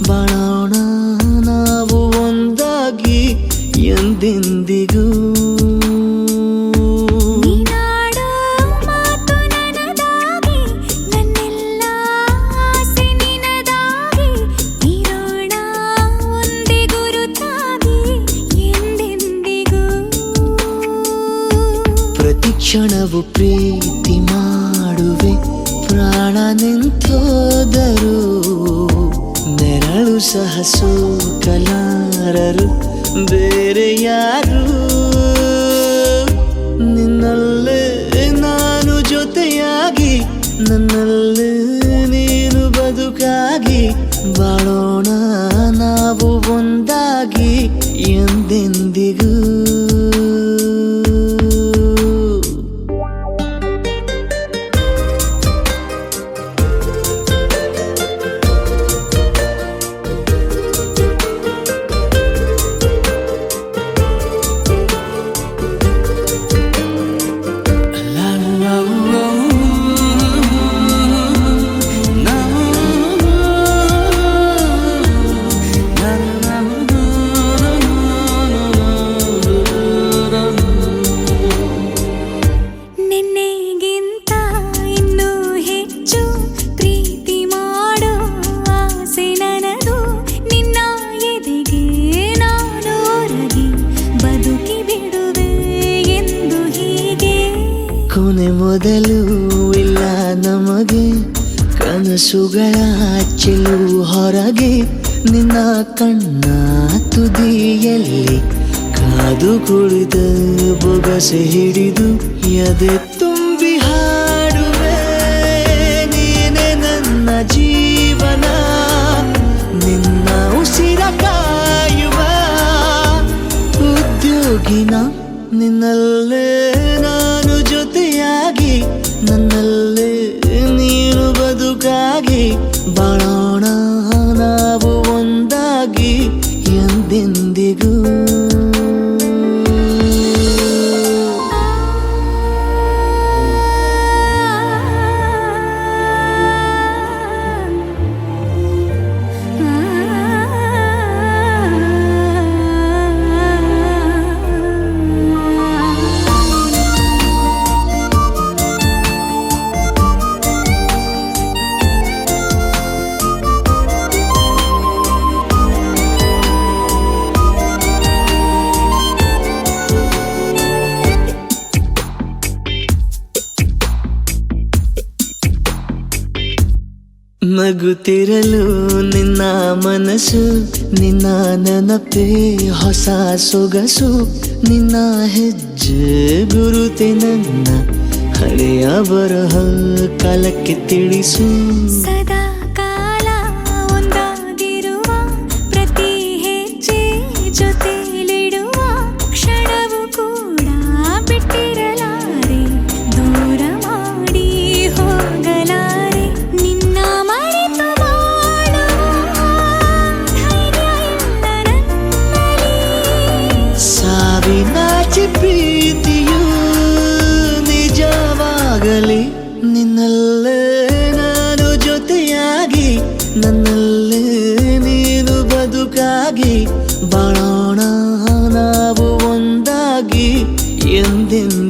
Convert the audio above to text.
ಬಾಳೋಣ ನಾವು ಒಂದಾಗಿ ಎಂದೆಂದಿಗೂ. ನೀನಾಡೋ ಮಾತು ನನದಾಗಿ, ನನ್ನೆಲ್ಲ ಆಸೆ ನಿನದಾಗಿ, ಇರೋಣ ಒಂದೇ ಗುರುತಾಗಿ ಎಂದೆಂದಿಗೂ. ಪ್ರತಿ ಕ್ಷಣವು ಪ್ರೀತಿ ಮಾಡುವೆ, ಪ್ರಾಣ ನಿಂತೋದರು ನೆರಳು ಸಹ ಸೋಕಲಾರರು ಬೇರೆ ಯಾರು. ನಿನ್ನಲ್ಲೇ ನಾನು ಜೊತೆಯಾಗಿ, ನನ್ನಲ್ಲೇ ನೀನು ಬದುಕಾಗಿ, ಬಾಳೋಣ ನಾವು ಒಂದಾಗಿ ಎಂದೆಂದಿಗೂ. ನಿನ್ನೆಗಿಂತ ಇನ್ನೂ ಹೆಚ್ಚು ಪ್ರೀತಿ ಮಾಡೋ ಆಸೆ ನನದು. ನಿನ್ನ ಎದೆಗೆ ನಾನು ಒರಗಿ ಬದುಕಿ ಬಿಡುವೆ ಎಂದು ಹೀಗೆ. ಕೊನೆ ಮೊದಲು ಇಲ್ಲ ನಮಗೆ, ಕನಸುಗಳ ಚೆಲು ಹೊರಗೆ. ನಿನ್ನ ಕಣ್ಣ ತುದಿಯಲ್ಲಿ ಕಾದು ಕುಳಿತ ಬೊಗಸೆ ಹಿಡಿದು ಎದೆ ತುಂಬಿ ಹಾಡುವೆ. ನೀನೆ ನನ್ನ ಜೀವನ, ನಿನ್ನ ಉಸಿರ ಕಾಯುವ ಉದ್ಯೋಗಿನ. ನಿನ್ನಲ್ಲೇ ನಾನು ಜೊತೆಯಾಗಿ, ನನ್ನಲ್ಲೇ ನೀನು ಬದುಕಾಗಿ, ಬಾಳೋಣ ನಾವು ಒಂದಾಗಿ ಎಂದೆಂದಿಗೂ. ನಗುತ್ತಿರಲು ನಿನ್ನ ಮನಸ್ಸು, ನಿನ್ನ ನೆನಪೇ ಹೊಸ ಸೊಗಸು. ನಿನ್ನ ಹೆಜ್ಜೆ ಗುರುತೆ ನನ್ನ ಹಳೆಯ ಬರಹ ಕಾಲಕ್ಕೆ ತಿಳಿಸು. ಸದಾ ಕಾಲ ಒಂದಾಗಿರುವ ಪ್ರತಿ ಹೆಜ್ಜೆ ಜೊತೆಲಿಡುವ ಕ್ಷಣವು ಕೂಡ ಬಿಟ್ಟಿರಲಾರೆ, ದೂರ ಮಾಡಿ ಹೋಗಲಾರೆ. ನಿನ್ನ ಮರೆತು ಬಾಳುವ ಧೈರ್ಯ ಇಲ್ಲ ನನ್ನಲ್ಲಿ. ಸಾವಿನಾಚೆ ಪ್ರೀತಿಯು ನಿಜವಾಗಲಿ, ನಿನ್ನಲ್ಲೇ ನಾನು ಜೊತೆಯಾಗಿ, ನನ್ನಲ್ಲೇ ನೀನು ಬದುಕಾಗಿ, ಬಾಳೋಣ ನಾವು ಒಂದಾಗಿ ಎಂದೆಂದಿಗೂ.